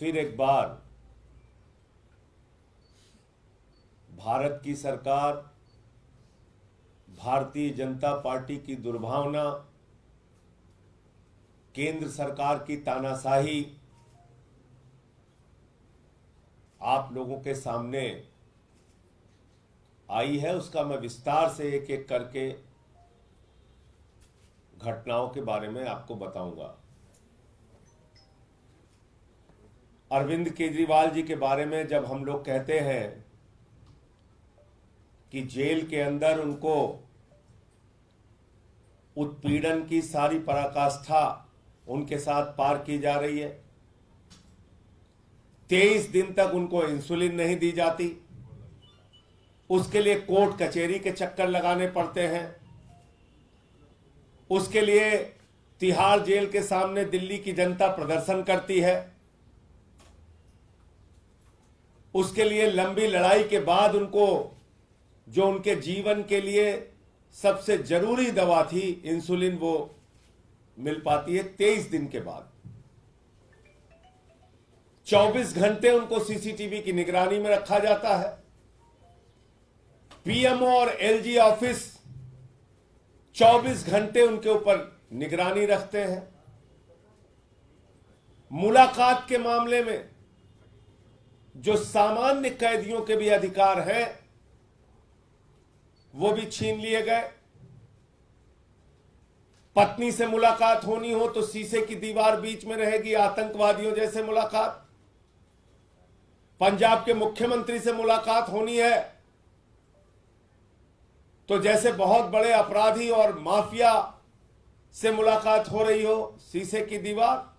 फिर एक बार भारत की सरकार, भारतीय जनता पार्टी की दुर्भावना, केंद्र सरकार की तानाशाही आप लोगों के सामने आई है। उसका मैं विस्तार से एक एक करके घटनाओं के बारे में आपको बताऊंगा। अरविंद केजरीवाल जी के बारे में जब हम लोग कहते हैं कि जेल के अंदर उनको उत्पीड़न की सारी पराकाष्ठा उनके साथ पार की जा रही है, 23 दिन तक उनको इंसुलिन नहीं दी जाती, उसके लिए कोर्ट कचहरी के चक्कर लगाने पड़ते हैं, उसके लिए तिहाड़ जेल के सामने दिल्ली की जनता प्रदर्शन करती है, उसके लिए लंबी लड़ाई के बाद उनको जो उनके जीवन के लिए सबसे जरूरी दवा थी इंसुलिन, वो मिल पाती है 23 दिन के बाद। 24 घंटे उनको सीसीटीवी की निगरानी में रखा जाता है। पीएमओ और एलजी ऑफिस 24 घंटे उनके ऊपर निगरानी रखते हैं। मुलाकात के मामले में जो सामान्य कैदियों के भी अधिकार हैं वो भी छीन लिए गए। पत्नी से मुलाकात होनी हो तो शीशे की दीवार बीच में रहेगी, आतंकवादियों जैसे मुलाकात। पंजाब के मुख्यमंत्री से मुलाकात होनी है तो जैसे बहुत बड़े अपराधी और माफिया से मुलाकात हो रही हो, शीशे की दीवार।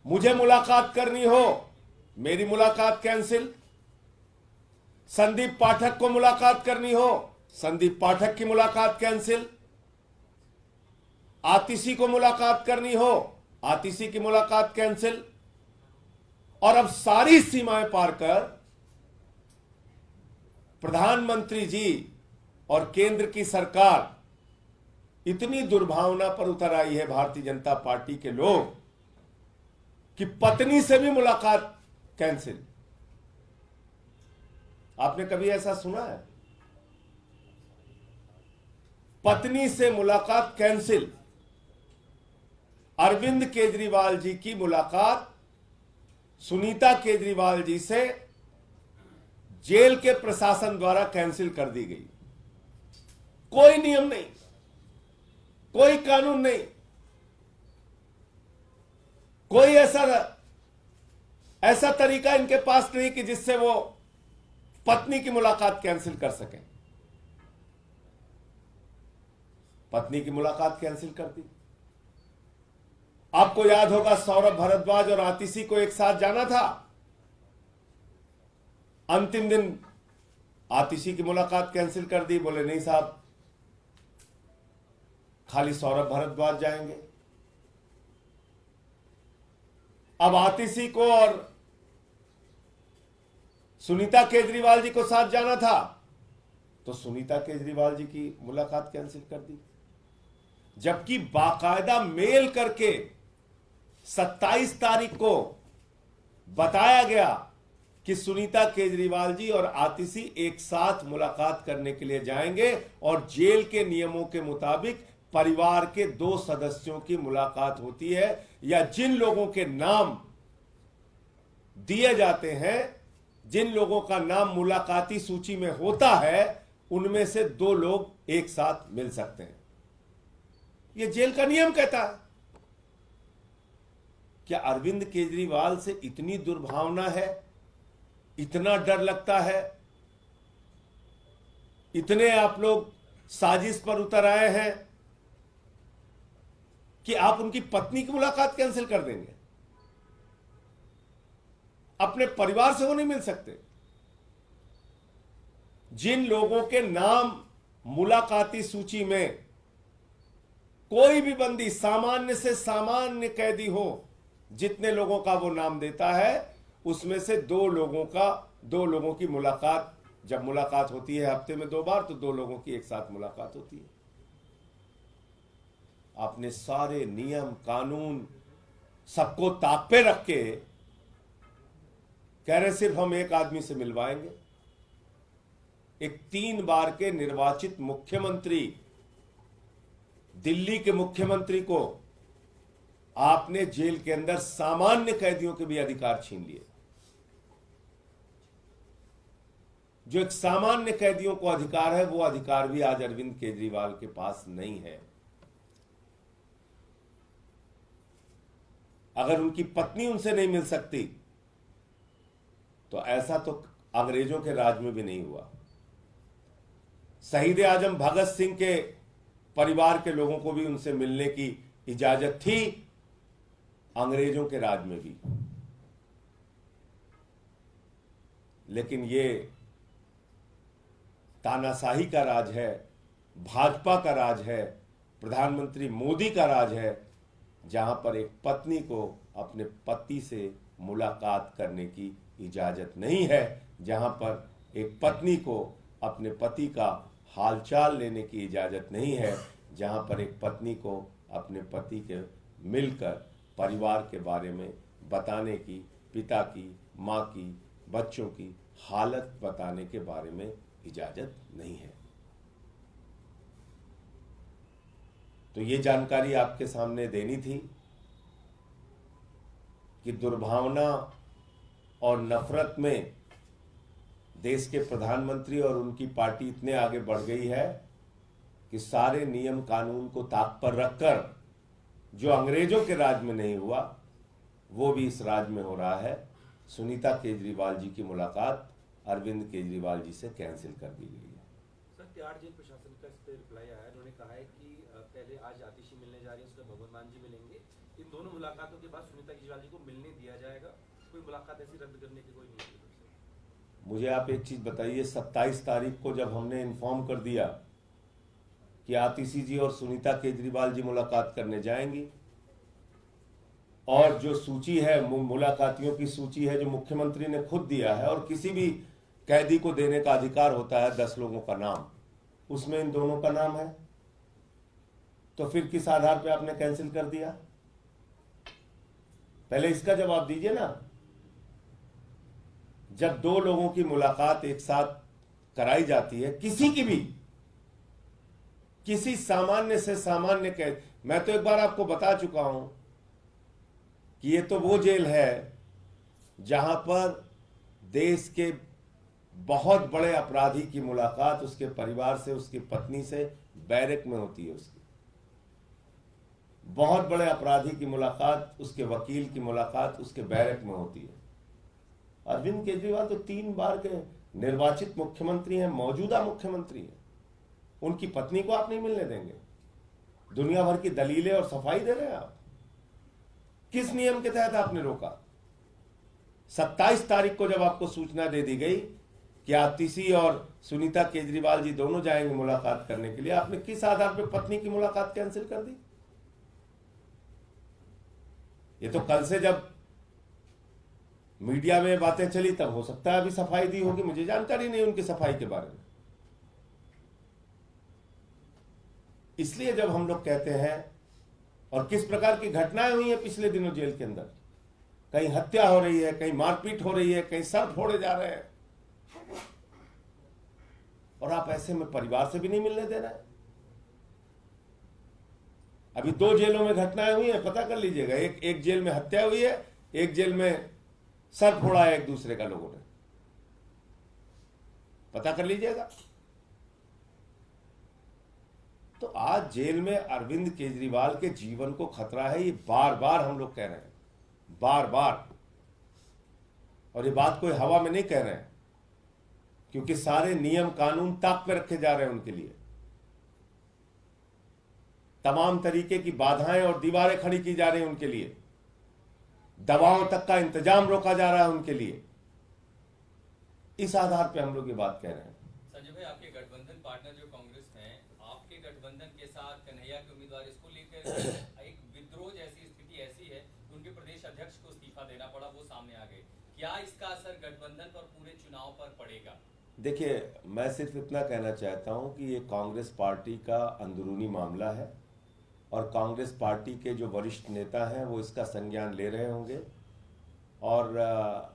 मुझे मुलाकात करनी हो, मेरी मुलाकात कैंसिल। संदीप पाठक को मुलाकात करनी हो, संदीप पाठक की मुलाकात कैंसिल। आतिशी को मुलाकात करनी हो, आतिशी की मुलाकात कैंसिल। और अब सारी सीमाएं पार कर प्रधानमंत्री जी और केंद्र की सरकार इतनी दुर्भावना पर उतर आई है, भारतीय जनता पार्टी के लोग, कि पत्नी से भी मुलाकात कैंसिल। आपने कभी ऐसा सुना है? पत्नी से मुलाकात कैंसिल। अरविंद केजरीवाल जी की मुलाकात सुनीता केजरीवाल जी से जेल के प्रशासन द्वारा कैंसिल कर दी गई। कोई नियम नहीं, कोई कानून नहीं, कोई ऐसा तरीका इनके पास नहीं कि जिससे वो पत्नी की मुलाकात कैंसिल कर सकें। पत्नी की मुलाकात कैंसिल कर दी। आपको याद होगा सौरभ भारद्वाज और आतिशी को एक साथ जाना था। अंतिम दिन आतिशी की मुलाकात कैंसिल कर दी, बोले नहीं साहब, खाली सौरभ भारद्वाज जाएंगे। अब आतिशी को और सुनीता केजरीवाल जी को साथ जाना था तो सुनीता केजरीवाल जी की मुलाकात कैंसिल कर दी, जबकि बाकायदा मेल करके 27 तारीख को बताया गया कि सुनीता केजरीवाल जी और आतिशी एक साथ मुलाकात करने के लिए जाएंगे और जेल के नियमों के मुताबिक परिवार के 2 सदस्यों की मुलाकात होती है, या जिन लोगों के नाम दिए जाते हैं, जिन लोगों का नाम मुलाकाती सूची में होता है, उनमें से 2 लोग एक साथ मिल सकते हैं। यह जेल का नियम कहता है। क्या अरविंद केजरीवाल से इतनी दुर्भावना है, इतना डर लगता है, इतने आप लोग साजिश पर उतर आए हैं कि आप उनकी पत्नी की मुलाकात कैंसिल कर देंगे? अपने परिवार से वो नहीं मिल सकते? जिन लोगों के नाम मुलाकाती सूची में कोई भी बंदी, सामान्य से सामान्य कैदी हो, जितने लोगों का वो नाम देता है, उसमें से 2 लोगों की मुलाकात, जब मुलाकात होती है हफ्ते में 2 बार, तो 2 लोगों की एक साथ मुलाकात होती है। आपने सारे नियम कानून सबको ताक पे रख के कह रहे सिर्फ हम एक आदमी से मिलवाएंगे। एक 3 बार के निर्वाचित मुख्यमंत्री, दिल्ली के मुख्यमंत्री को आपने जेल के अंदर सामान्य कैदियों के भी अधिकार छीन लिए। जो एक सामान्य कैदियों को अधिकार है, वो अधिकार भी आज अरविंद केजरीवाल के पास नहीं है। अगर उनकी पत्नी उनसे नहीं मिल सकती तो ऐसा तो अंग्रेजों के राज में भी नहीं हुआ। शहीद आजम भगत सिंह के परिवार के लोगों को भी उनसे मिलने की इजाजत थी अंग्रेजों के राज में भी। लेकिन ये तानाशाही का राज है, भाजपा का राज है, प्रधानमंत्री मोदी का राज है, जहां पर एक पत्नी को अपने पति से मुलाकात करने की इजाजत नहीं है, जहां पर एक पत्नी को अपने पति का हालचाल लेने की इजाजत नहीं है, जहां पर एक पत्नी को अपने पति के मिलकर परिवार के बारे में बताने की, पिता की, मां की, बच्चों की हालत बताने के बारे में इजाजत नहीं है। तो ये जानकारी आपके सामने देनी थी कि दुर्भावना और नफरत में देश के प्रधानमंत्री और उनकी पार्टी इतने आगे बढ़ गई है कि सारे नियम कानून को ताक पर रखकर जो अंग्रेजों के राज में नहीं हुआ वो भी इस राज में हो रहा है। सुनीता केजरीवाल जी की मुलाकात अरविंद केजरीवाल जी से कैंसिल कर दी गई है। सर, तिहाड़ जेल प्रशासन का इस पर रिप्लाई आया है। उन्होंने कहा है कि पहले आज आतिशी मिलने जा रही है, उसके भगवंत मान जी मिलेंगे। इन दोनों मुलाकातों के बाद सुनीता केजरीवाल जी को मिलने दिया जाएगा। कोई मुलाकात ऐसी रद्द करने की कोई नहीं है। मुझे आप एक चीज बताइए, 27 तारीख को जब हमने इन्फॉर्म कर दिया कि आतिशी जी और सुनीता केजरीवाल जी मुलाकात करने जाएंगी, और जो सूची है मुलाकातियों की सूची है जो मुख्यमंत्री ने खुद दिया है, और किसी भी कैदी को देने का अधिकार होता है 10 लोगों का नाम, उसमें इन दोनों का नाम है, तो फिर किस आधार पे आपने कैंसिल कर दिया? पहले इसका जवाब दीजिए ना। जब 2 लोगों की मुलाकात एक साथ कराई जाती है, किसी की भी, किसी सामान्य से सामान्य कैद, मैं तो एक बार आपको बता चुका हूं कि ये तो वो जेल है जहां पर देश के बहुत बड़े अपराधी की मुलाकात उसके परिवार से, उसकी पत्नी से बैरक में होती है। उसकी बहुत बड़े अपराधी की मुलाकात, उसके वकील की मुलाकात उसके बैरक में होती है। अरविंद केजरीवाल तो 3 बार के निर्वाचित मुख्यमंत्री हैं, मौजूदा मुख्यमंत्री हैं, उनकी पत्नी को आप नहीं मिलने देंगे? दुनिया भर की दलीलें और सफाई दे रहे हैं आप। किस नियम के तहत आपने रोका? 27 तारीख को जब आपको सूचना दे दी गई कि आतिशी और सुनीता केजरीवाल जी दोनों जाएंगे मुलाकात करने के लिए, आपने किस आधार पर पत्नी की मुलाकात कैंसिल कर दी? ये तो कल से जब मीडिया में बातें चली तब हो सकता है अभी सफाई दी होगी, मुझे जानकारी नहीं उनकी सफाई के बारे में। इसलिए जब हम लोग कहते हैं, और किस प्रकार की घटनाएं हुई हैं पिछले दिनों जेल के अंदर, कहीं हत्या हो रही है, कहीं मारपीट हो रही है, कहीं सर फोड़े जा रहे हैं, और आप ऐसे में परिवार से भी नहीं मिलने दे रहे हैं। अभी 2 जेलों में घटनाएं हुई हैं, पता कर लीजिएगा। एक जेल में हत्या हुई है, एक जेल में सर फोड़ा है एक दूसरे का, लोगों ने, पता कर लीजिएगा। तो आज जेल में अरविंद केजरीवाल के जीवन को खतरा है, ये बार बार हम लोग कह रहे हैं, बार बार। और ये बात कोई हवा में नहीं कह रहे हैं, क्योंकि सारे नियम कानून ताक पे रखे जा रहे हैं उनके लिए। तमाम तरीके की बाधाएं और दीवारें खड़ी की जा रही हैं उनके लिए, दवाओं तक का इंतजाम रोका जा रहा है उनके लिए। इस आधार पे हम लोग ये बात कह रहे हैं। संजय भाई, आपके गठबंधन पार्टनर जो कांग्रेस हैं, आपके गठबंधन के साथ कन्हैया के उम्मीदवार, इसको लेकर एक विद्रोह जैसी स्थिति ऐसी है कि उनके प्रदेश अध्यक्ष को इस्तीफा देना पड़ा, वो सामने आ गए। क्या इसका असर गठबंधन पर, पूरे चुनाव पर पड़ेगा? देखिए, मैं सिर्फ इतना कहना चाहता हूं कि ये कांग्रेस पार्टी का अंदरूनी मामला है, और कांग्रेस पार्टी के जो वरिष्ठ नेता हैं वो इसका संज्ञान ले रहे होंगे। और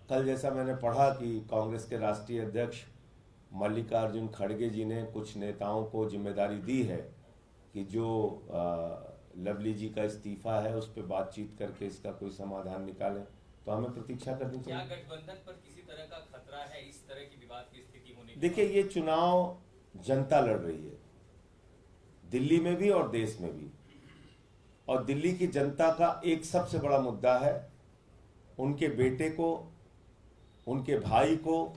कल जैसा मैंने पढ़ा कि कांग्रेस के राष्ट्रीय अध्यक्ष मल्लिकार्जुन खड़गे जी ने कुछ नेताओं को जिम्मेदारी दी है कि जो लवली जी का इस्तीफा है उस पर बातचीत करके इसका कोई समाधान निकालें। तो हमें प्रतीक्षा करनी क्या चाहिए। गठबंधन पर किसी तरह का खतरा है इस तरह की विवाद की स्थिति होने के देखिए, ये चुनाव जनता लड़ रही है, दिल्ली में भी और देश में भी। और दिल्ली की जनता का एक सबसे बड़ा मुद्दा है उनके बेटे को, उनके भाई को,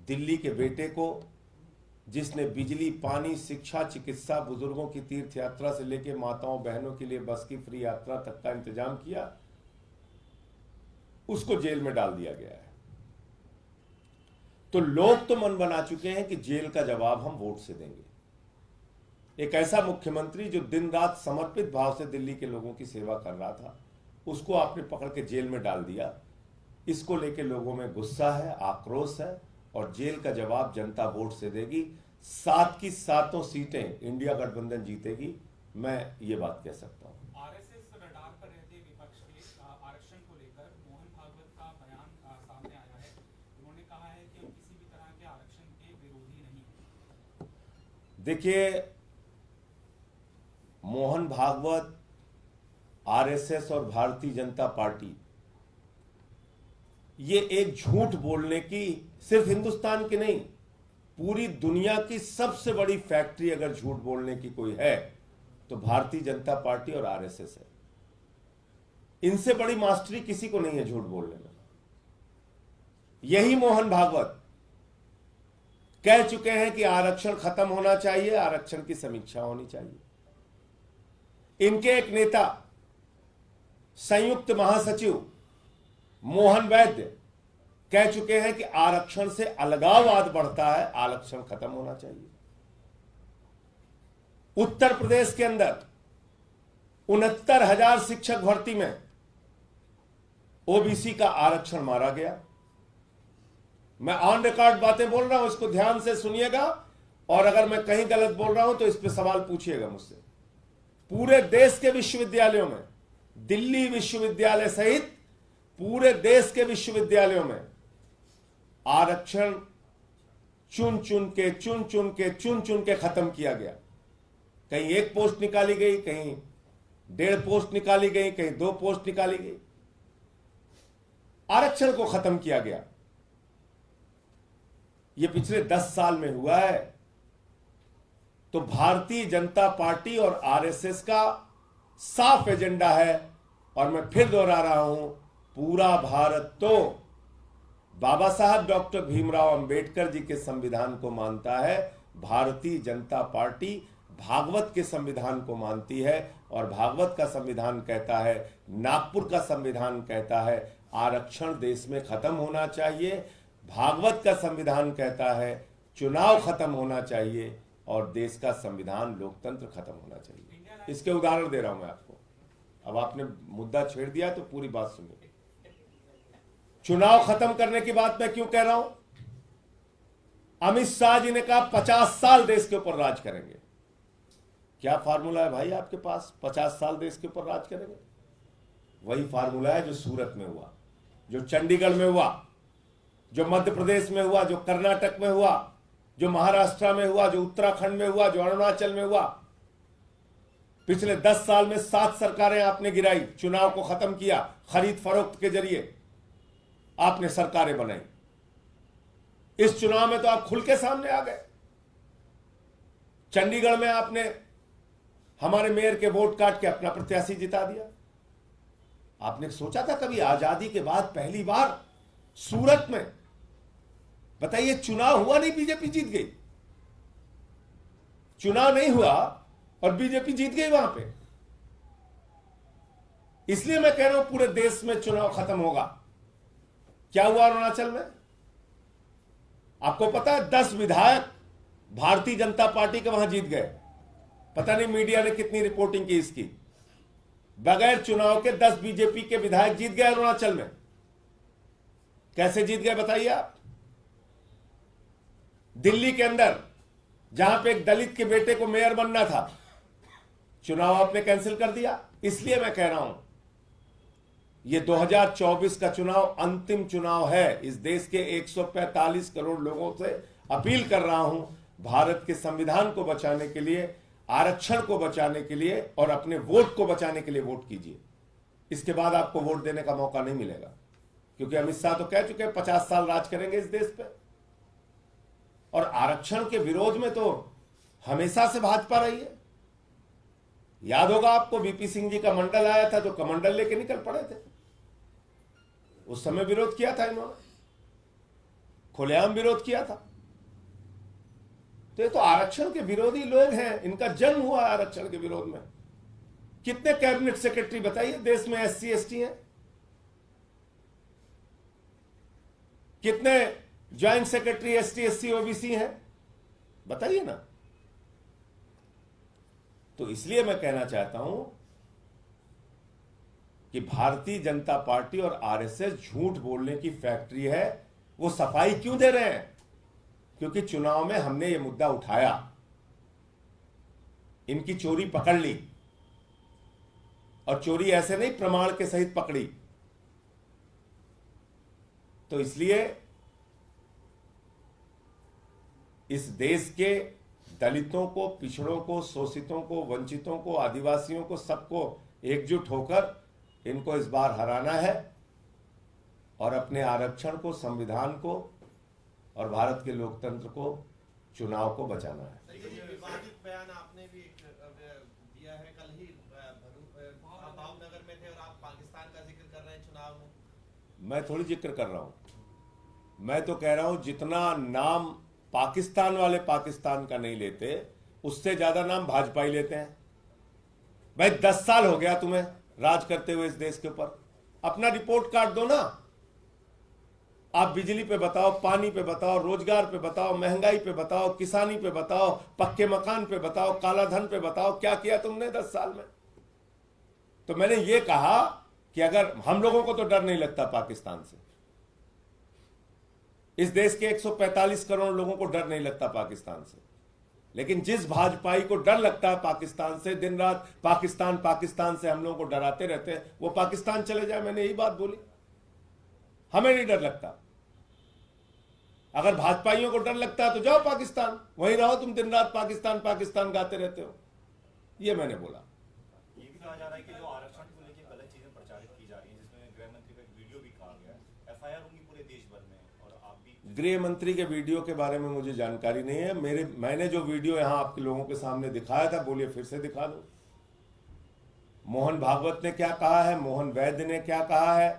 दिल्ली के बेटे को, जिसने बिजली, पानी, शिक्षा, चिकित्सा, बुजुर्गों की तीर्थ यात्रा से लेकर माताओं बहनों के लिए बस की फ्री यात्रा तक का इंतजाम किया, उसको जेल में डाल दिया गया है। तो लोग तो मन बना चुके हैं कि जेल का जवाब हम वोट से देंगे। एक ऐसा मुख्यमंत्री जो दिन रात समर्पित भाव से दिल्ली के लोगों की सेवा कर रहा था, उसको आपने पकड़ के जेल में डाल दिया। इसको लेके लोगों में गुस्सा है, आक्रोश है, और जेल का जवाब जनता वोट से देगी। 7 की 7 सीटें इंडिया गठबंधन जीतेगी, मैं ये बात कह सकता हूं। आरएसएस रडार पर रहते विपक्ष के आरक्षण को लेकर मोहन भागवत का बयान सामने आया है। उन्होंने कहा है कि हम किसी भी तरह के आरक्षण के विरोधी नहीं हैं। देखिए, मोहन भागवत, आरएसएस और भारतीय जनता पार्टी, ये एक झूठ बोलने की, सिर्फ हिंदुस्तान की नहीं, पूरी दुनिया की सबसे बड़ी फैक्ट्री अगर झूठ बोलने की कोई है तो भारतीय जनता पार्टी और आरएसएस है। इनसे बड़ी मास्टरी किसी को नहीं है झूठ बोलने में। यही मोहन भागवत कह चुके हैं कि आरक्षण खत्म होना चाहिए, आरक्षण की समीक्षा होनी चाहिए। इनके एक नेता, संयुक्त महासचिव मोहन वैद्य, कह चुके हैं कि आरक्षण से अलगाववाद बढ़ता है, आरक्षण खत्म होना चाहिए। उत्तर प्रदेश के अंदर 69,000 शिक्षक भर्ती में ओबीसी का आरक्षण मारा गया। मैं ऑन रिकॉर्ड बातें बोल रहा हूं, इसको ध्यान से सुनिएगा, और अगर मैं कहीं गलत बोल रहा हूं तो इस पे सवाल पूछिएगा मुझसे। पूरे देश के विश्वविद्यालयों में, दिल्ली विश्वविद्यालय सहित पूरे देश के विश्वविद्यालयों में आरक्षण चुन चुन के खत्म किया गया। कहीं 1 पोस्ट निकाली गई, कहीं 1.5 पोस्ट निकाली गई, कहीं 2 पोस्ट निकाली गई। आरक्षण को खत्म किया गया। यह पिछले 10 साल में हुआ है। तो भारतीय जनता पार्टी और आरएसएस का साफ एजेंडा है, और मैं फिर दोहरा रहा हूं, पूरा भारत तो बाबा साहब डॉक्टर भीमराव अंबेडकर जी के संविधान को मानता है। भारतीय जनता पार्टी भागवत के संविधान को मानती है, और भागवत का संविधान कहता है, नागपुर का संविधान कहता है, आरक्षण देश में खत्म होना चाहिए। भागवत का संविधान कहता है चुनाव खत्म होना चाहिए, और देश का संविधान, लोकतंत्र खत्म होना चाहिए। इसके उदाहरण दे रहा हूं मैं आपको। अब आपने मुद्दा छेड़ दिया तो पूरी बात सुनिए। चुनाव खत्म करने की बात मैं क्यों कह रहा हूं? अमित शाह जी ने कहा 50 साल देश के ऊपर राज करेंगे। क्या फार्मूला है भाई आपके पास? 50 साल देश के ऊपर राज करेंगे? वही फार्मूला है जो सूरत में हुआ, जो चंडीगढ़ में हुआ, जो मध्य प्रदेश में हुआ, जो कर्नाटक में हुआ, जो महाराष्ट्र में हुआ, जो उत्तराखंड में हुआ, जो अरुणाचल में हुआ। पिछले 10 साल में 7 सरकारें आपने गिराई, चुनाव को खत्म किया, खरीद फरोख्त के जरिए आपने सरकारें बनाई। इस चुनाव में तो आप खुल के सामने आ गए। चंडीगढ़ में आपने हमारे मेयर के वोट काट के अपना प्रत्याशी जिता दिया। आपने सोचा था कभी आजादी के बाद पहली बार सूरत में, बताइए, चुनाव हुआ नहीं, बीजेपी जीत गई। चुनाव नहीं हुआ और बीजेपी जीत गई वहां पे। इसलिए मैं कह रहा हूं पूरे देश में चुनाव खत्म होगा। क्या हुआ अरुणाचल में? आपको पता है 10 विधायक भारतीय जनता पार्टी के वहां जीत गए। पता नहीं मीडिया ने कितनी रिपोर्टिंग की इसकी। बगैर चुनाव के 10 बीजेपी के विधायक जीत गए अरुणाचल में। कैसे जीत गए बताइए आप? दिल्ली के अंदर जहां पे एक दलित के बेटे को मेयर बनना था, चुनाव आपने कैंसिल कर दिया। इसलिए मैं कह रहा हूं ये 2024 का चुनाव अंतिम चुनाव है। इस देश के 145 करोड़ लोगों से अपील कर रहा हूं, भारत के संविधान को बचाने के लिए, आरक्षण को बचाने के लिए और अपने वोट को बचाने के लिए वोट कीजिए। इसके बाद आपको वोट देने का मौका नहीं मिलेगा, क्योंकि अमित शाह तो कह चुके हैं 50 साल राज करेंगे इस देश पे। और आरक्षण के विरोध में तो हमेशा से भाजपा रही है। याद होगा आपको, वीपी सिंह जी का मंडल आया था तो कमंडल लेके निकल पड़े थे। उस समय विरोध किया था इन्होंने, खुलेआम विरोध किया था। तो ये तो आरक्षण के विरोधी लोग हैं, इनका जन्म हुआ आरक्षण के विरोध में। कितने कैबिनेट सेक्रेटरी बताइए देश में SC ST हैं? कितने joint secretary ST SC OBC हैं? बताइए ना। तो इसलिए मैं कहना चाहता हूं कि भारतीय जनता पार्टी और RSS झूठ बोलने की फैक्ट्री है। वो सफाई क्यों दे रहे हैं? क्योंकि चुनाव में हमने ये मुद्दा उठाया, इनकी चोरी पकड़ ली, और चोरी ऐसे नहीं प्रमाण के सहित पकड़ी। तो इसलिए इस देश के दलितों को, पिछड़ों को, शोषितों को, वंचितों को, आदिवासियों को, सबको एकजुट होकर इनको इस बार हराना है और अपने आरक्षण को, संविधान को और भारत के लोकतंत्र को, चुनाव को बचाना है। ये विवादित बयान आपने भी दिया है। कल ही आप भावनगर में थे और आप पाकिस्तान का जिक्र कर रहे हैं चुनाव में। मैं थोड़ी जिक्र कर रहा हूं, मैं तो कह रहा हूं जितना नाम पाकिस्तान वाले पाकिस्तान का नहीं लेते, उससे ज्यादा नाम भाजपा ही लेते हैं। भाई 10 साल हो गया तुम्हें राज करते हुए इस देश के ऊपर, अपना रिपोर्ट कार्ड दो ना। आप बिजली पे बताओ, पानी पे बताओ, रोजगार पे बताओ, महंगाई पे बताओ, किसानी पे बताओ, पक्के मकान पे बताओ, काला धन पे बताओ, क्या किया तुमने 10 साल में। तो मैंने ये कहा कि अगर हम लोगों को तो डर नहीं लगता पाकिस्तान से, इस देश के 145 करोड़ लोगों को डर नहीं लगता पाकिस्तान से, लेकिन जिस भाजपाई को डर लगता है पाकिस्तान से, दिन रात पाकिस्तान पाकिस्तान से हम लोगों को डराते रहते हैं, वो पाकिस्तान चले जाए। मैंने यही बात बोली, हमें नहीं डर लगता। अगर भाजपाइयों को डर लगता है तो जाओ पाकिस्तान, वहीं रहो तुम, दिन रात पाकिस्तान पाकिस्तान गाते रहते हो। ये मैंने बोला। ये भी कहा जा रहा है कि जो आरक्षण को लेकर गलत चीजें प्रचारित की जा रही हैं, जिसमें गृह मंत्री का एक वीडियो भी कहा गया है, FIR होंगी पूरे देश भर में, और आप भी। गृह मंत्री के वीडियो के बारे में मुझे जानकारी नहीं है। मैंने जो वीडियो यहां आपके लोगों के सामने दिखाया था, बोलिए फिर से दिखा दूं। मोहन भागवत ने क्या कहा है, मोहन वैद्य ने क्या कहा है,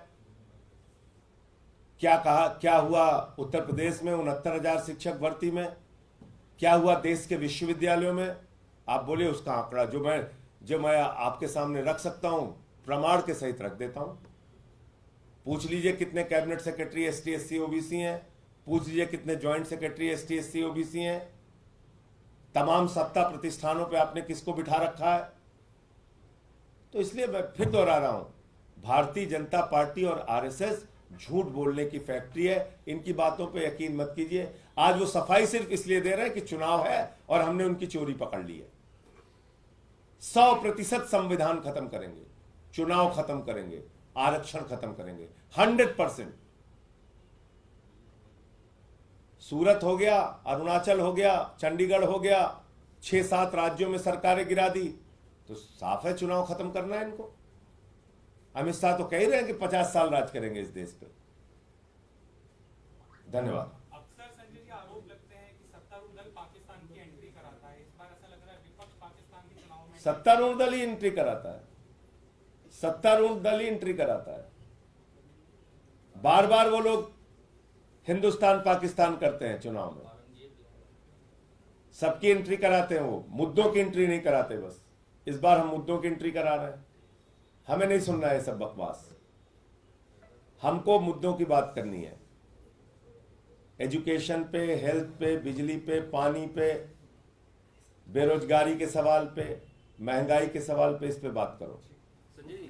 क्या कहा, क्या हुआ उत्तर प्रदेश में 69,000 शिक्षक भर्ती में, क्या हुआ देश के विश्वविद्यालयों में, आप बोलिए उसका आंकड़ा जो मैं आपके सामने रख सकता हूं, प्रमाण के सहित रख देता हूं। पूछ लीजिए कितने cabinet secretary ST SC OBC हैं, पूछ लीजिए कितने joint secretary ST SC OBC हैं, तमाम सत्ता प्रतिष्ठानों पे आपने किसको बिठा रखा है। तो इसलिए मैं फिर दोहरा रहा हूं, भारतीय जनता पार्टी और RSS झूठ बोलने की फैक्ट्री है। इनकी बातों पे यकीन मत कीजिए। आज वो सफाई सिर्फ इसलिए दे रहे हैं कि चुनाव है और हमने उनकी चोरी पकड़ ली है। 100% संविधान खत्म करेंगे, चुनाव खत्म करेंगे, आरक्षण खत्म करेंगे, 100%। सूरत हो गया, अरुणाचल हो गया, चंडीगढ़ हो गया, 6-7 राज्यों में सरकारें गिरा दी, तो साफ है चुनाव खत्म करना है इनको। अमित शाह तो कह ही रहे हैं कि 50 साल राज करेंगे इस देश पे। धन्यवाद। अक्सर संजय जी आरोप लगते हैं कि सत्तारूढ़ दल पाकिस्तान की एंट्री कराता है। इस बार ऐसा लग रहा है विपक्ष पाकिस्तान के चुनाव में सत्तारूढ़ दल ही एंट्री कराता है, सत्तारूढ़ दल ही एंट्री कराता है। बार बार वो लोग हिंदुस्तान पाकिस्तान करते हैं चुनाव में, सबकी एंट्री कराते हैं, वो मुद्दों की एंट्री नहीं कराते। बस इस बार हम मुद्दों की एंट्री करा रहे हैं। हमें नहीं सुनना है सब बकवास, हमको मुद्दों की बात करनी है। एजुकेशन पे, हेल्थ पे, बिजली पे, पानी पे, बेरोजगारी के सवाल पे, महंगाई के सवाल पे, इस पे बात करो। संजय जी,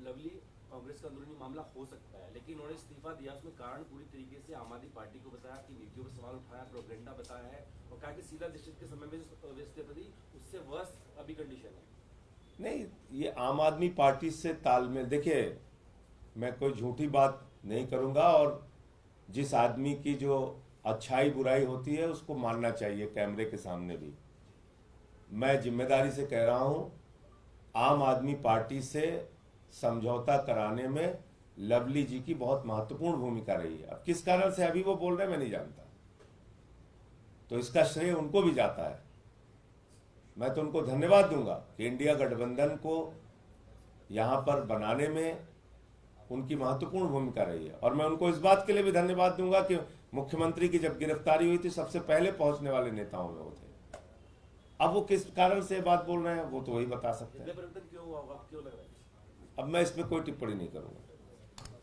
लवली कांग्रेस का अंदरूनी मामला हो सकता है, लेकिन उन्होंने इस्तीफा दिया, उसमें कारण पूरी तरीके से आम आदमी पार्टी को बताया कि नीतियों पर सवाल उठाया, प्रोपेगेंडा बताया है और कहा कि सीधा निश्चित के समय में जो व्यवस्था थी उससे वर्ष अभी कंडीशन है। नहीं, ये आम आदमी पार्टी से तालमेल, देखिए मैं कोई झूठी बात नहीं करूंगा, और जिस आदमी की जो अच्छाई बुराई होती है उसको मानना चाहिए कैमरे के सामने भी। मैं जिम्मेदारी से कह रहा हूं, आम आदमी पार्टी से समझौता कराने में लवली जी की बहुत महत्वपूर्ण भूमिका रही है। अब किस कारण से अभी वो बोल रहे हैं मैं नहीं जानता, तो इसका श्रेय उनको भी जाता है। मैं तो उनको धन्यवाद दूंगा कि इंडिया गठबंधन को यहां पर बनाने में उनकी महत्वपूर्ण भूमिका रही है, और मैं उनको इस बात के लिए भी धन्यवाद दूंगा कि मुख्यमंत्री की जब गिरफ्तारी हुई थी सबसे पहले पहुंचने वाले नेताओं में वो थे। अब वो किस कारण से बात बोल रहे हैं वो तो वही बता सकते हैं। परिवर्तन क्यों हुआ, क्यों लग रहा है? अब मैं इसमें कोई टिप्पणी नहीं करूंगा।